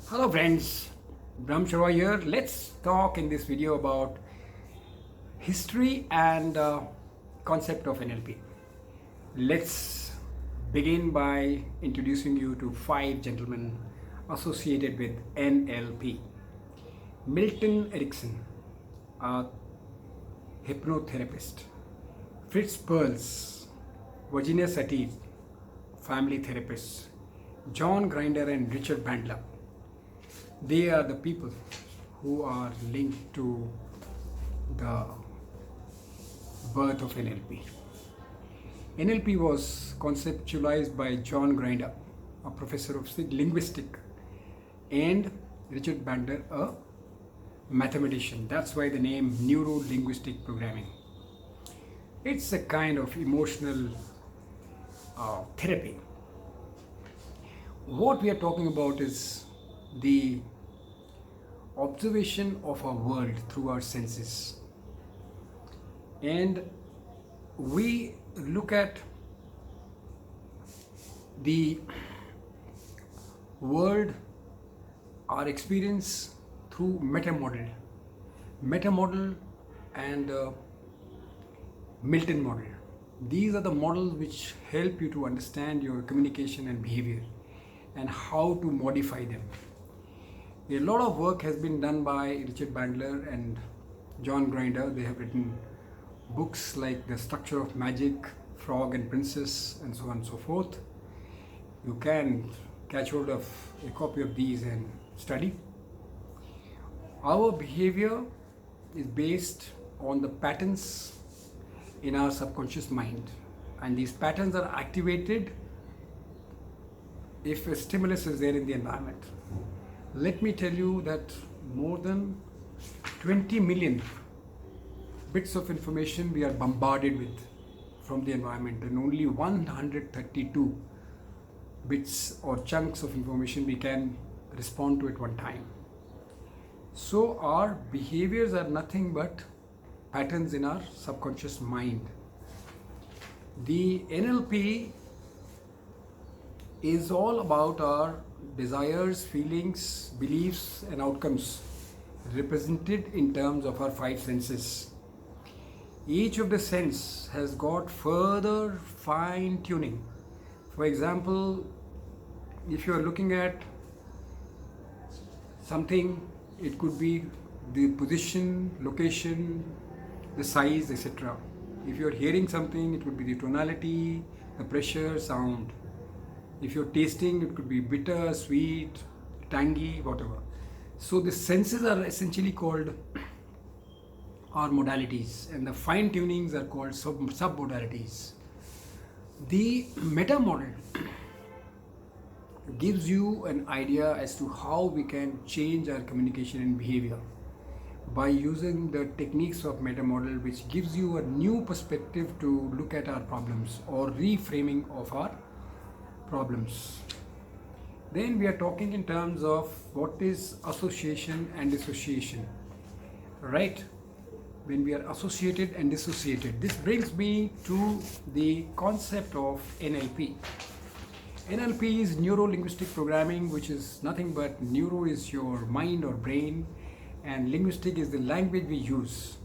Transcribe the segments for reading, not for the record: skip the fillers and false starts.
Hello friends, Braham Sharoha here. Let's talk in this video about history and concept of NLP. Let's begin by introducing you to five gentlemen associated with NLP. Milton Ericson, a hypnotherapist. Fritz Pearls, Virginia Satir, family therapists. John Grinder and Richard Bandler. They are the people who are linked to the birth of NLP. NLP was conceptualized by John Grinder, a professor of linguistics, and Richard Bandler, a mathematician. That's why the name neuro-linguistic programming. It's a kind of emotional therapy. What we are talking about is the observation of our world through our senses, and we look at the world, our experience through meta model and Milton model. These are the models which help you to understand your communication and behavior and how to modify them. A lot of work has been done by Richard Bandler and John Grinder. They have written books like The Structure of Magic, Frog and Princess, and so on and so forth. You can catch hold of a copy of these and study. Our behavior is based on the patterns in our subconscious mind, and these patterns are activated if a stimulus is there in the environment. Let me tell you that more than 20 million bits of information we are bombarded with from the environment, and only 132 bits or chunks of information we can respond to at one time. So our behaviors are nothing but patterns in our subconscious mind. The NLP is all about our desires, feelings, beliefs and outcomes represented in terms of our five senses. Each of the sense has got further fine tuning. For example, if you are looking at something, it could be the position, location, the size, etc. If you are hearing something, it would be the tonality, the pressure, sound. If you're tasting, it could be bitter, sweet, tangy, whatever. So the senses are essentially called our modalities, and the fine tunings are called sub-modalities. The meta model gives you an idea as to how we can change our communication and behavior by using the techniques of meta model, which gives you a new perspective to look at our problems or reframing of our problems. Then we are talking in terms of what is association and dissociation, right? When we are associated and dissociated, this brings me to the concept of NLP. NLP is neuro-linguistic programming, which is nothing but neuro is your mind or brain, and linguistic is the language we use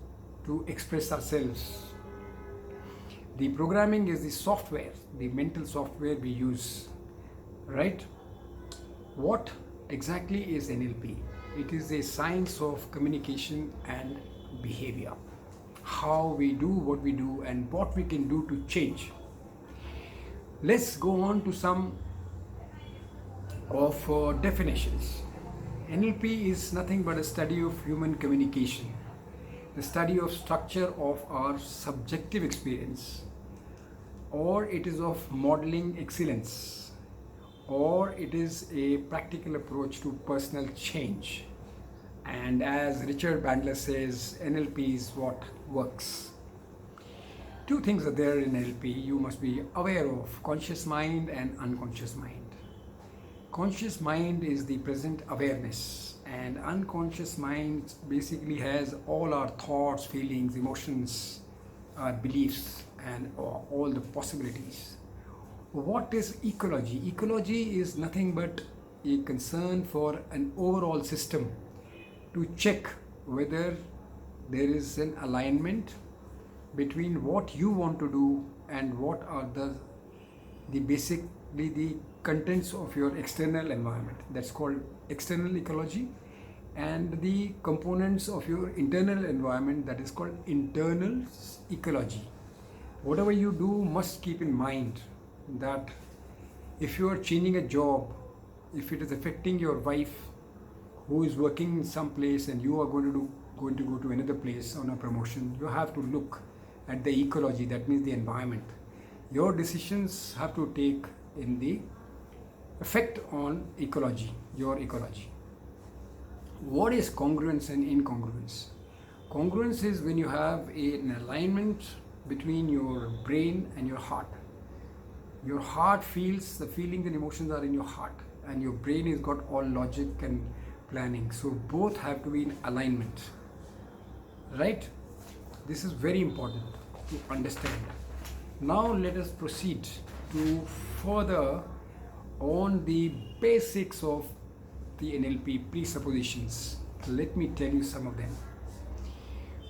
to express ourselves. The programming is the software, the mental software we use, right? What exactly is NLP? It is a science of communication and behavior. How we do what we do and what we can do to change. Let's go on to some of definitions. NLP is nothing but a study of human communication, the study of structure of our subjective experience, or it is of modeling excellence, or it is a practical approach to personal change. And as Richard Bandler says, NLP is what works. Two things are there in NLP you must be aware of: conscious mind and unconscious mind. Conscious mind is the present awareness, and unconscious mind basically has all our thoughts, feelings, emotions, our beliefs, and all the possibilities. What is ecology? Ecology is nothing but a concern for an overall system to check whether there is an alignment between what you want to do and what are the basically the contents of your external environment. That's called external ecology, and the components of your internal environment, that is called internal ecology. Whatever you do must keep in mind that if you are changing a job, if it is affecting your wife who is working in some place and you are going to go to another place on a promotion, you have to look at the ecology, that means the environment. Your decisions have to take in the effect on ecology, your ecology. What is congruence and incongruence? Congruence is when you have an alignment between your brain and your heart. Your heart feels, the feelings and emotions are in your heart, and your brain has got all logic and planning. So both have to be in alignment, right? This is very important to understand. Now let us proceed to further on the basics of the NLP presuppositions. Let me tell you some of them.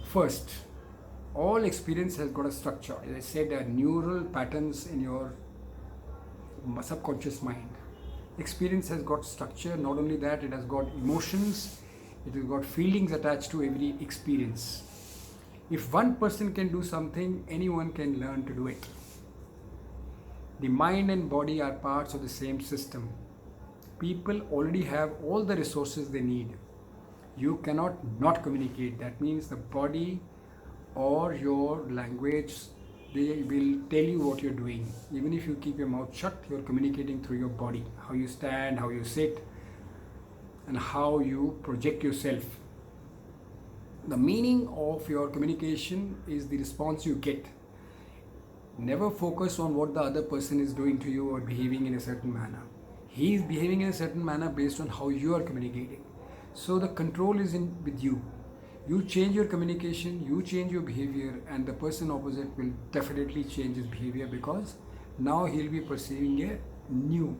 First, all experience has got a structure. As I said, neural patterns in your subconscious mind. Experience has got structure. Not only that, it has got emotions, it has got feelings attached to every experience. If one person can do something, anyone can learn to do it. The mind and body are parts of the same system. People already have all the resources they need. You cannot not communicate. That means the body or your language, they will tell you what you're doing. Even if you keep your mouth shut, you're communicating through your body. How you stand, how you sit, and how you project yourself. The meaning of your communication is the response you get. Never focus on what the other person is doing to you or behaving in a certain manner. He is behaving in a certain manner based on how you are communicating. So the control is in with you. You change your communication, you change your behavior, and the person opposite will definitely change his behavior, because now he'll be perceiving a new.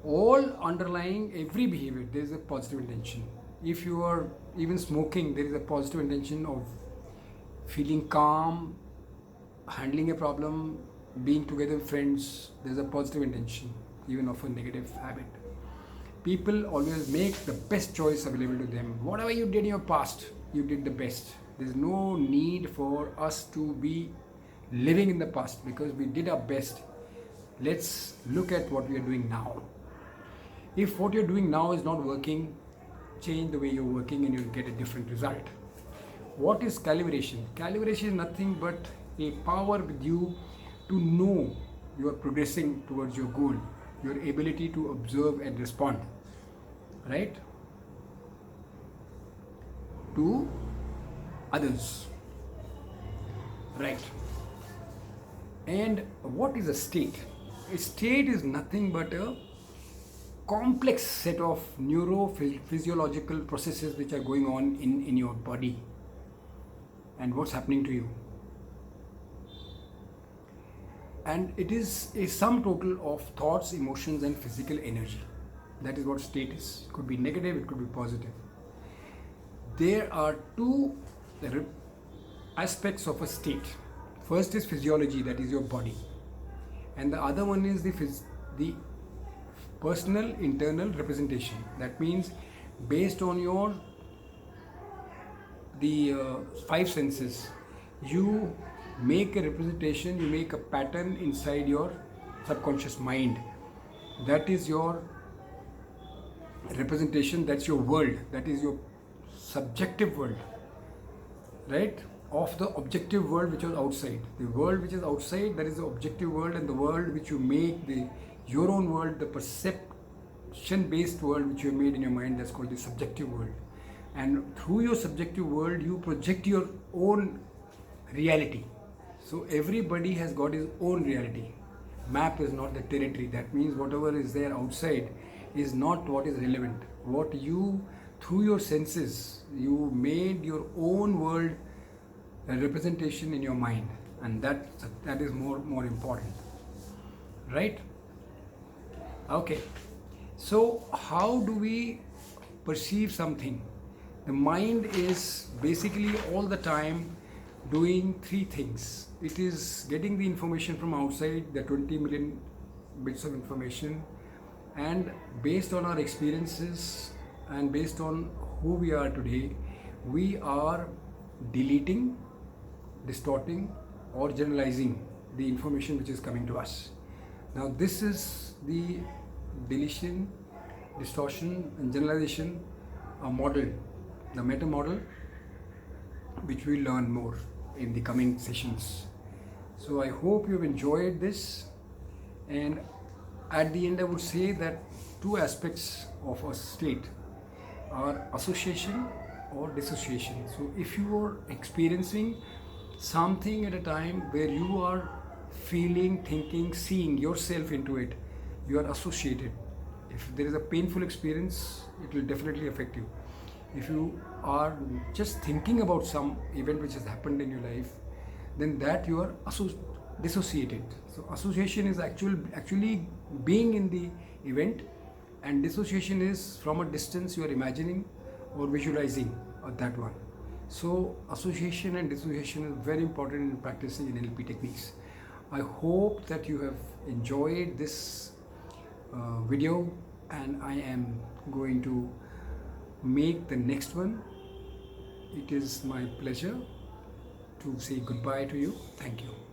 All underlying every behavior, there is a positive intention. If you are even smoking, there is a positive intention of feeling calm, handling a problem, being together with friends. There is a positive intention, even of a negative habit. People always make the best choice available to them. Whatever you did in your past, you did the best. There is no need for us to be living in the past, because we did our best. Let's look at what we are doing now. If what you're doing now is not working, change the way you're working and you'll get a different result. What is calibration? Calibration is nothing but a power with you to know you are progressing towards your goal, your ability to observe and respond, right, to others, right? And what is a state? A state is nothing but a complex set of neurophysiological processes which are going on in your body and what's happening to you. And it is a sum total of thoughts, emotions, and physical energy. That is what state is. It could be negative, it could be positive. There are two aspects of a state. First is physiology, that is your body. And the other one is the personal internal representation. That means based on your five senses, you make a representation, you make a pattern inside your subconscious mind. That is your representation, that's your world, that is your subjective world, right? Of the objective world which is outside. The world which is outside, that is the objective world, and the world which you make, your own world, the perception based world which you have made in your mind, that's called the subjective world. And through your subjective world, you project your own reality. So everybody has got his own reality. Map is not the territory. That means whatever is there outside is not what is relevant. What you, through your senses, you made your own world a representation in your mind, and that is more important, right? Okay, so how do we perceive something? The mind is basically all the time doing three things. It is getting the information from outside, the 20 million bits of information, and based on our experiences and based on who we are today, we are deleting, distorting, or generalizing the information which is coming to us. Now, this is the deletion, distortion, and generalization model, the meta model, which we'll learn more in the coming sessions. So, I hope you've enjoyed this. And at the end, I would say that two aspects of a state are association or dissociation. So, if you are experiencing something at a time where you are feeling, thinking, seeing yourself into it, you are associated. If there is a painful experience, it will definitely affect you. If you are just thinking about some event which has happened in your life, then that you are dissociated. So association is actually being in the event, and dissociation is from a distance you are imagining or visualizing that one. So association and dissociation is very important in practicing NLP techniques. I hope that you have enjoyed this video, and I am going to make the next one. It is my pleasure to say goodbye to you. Thank you.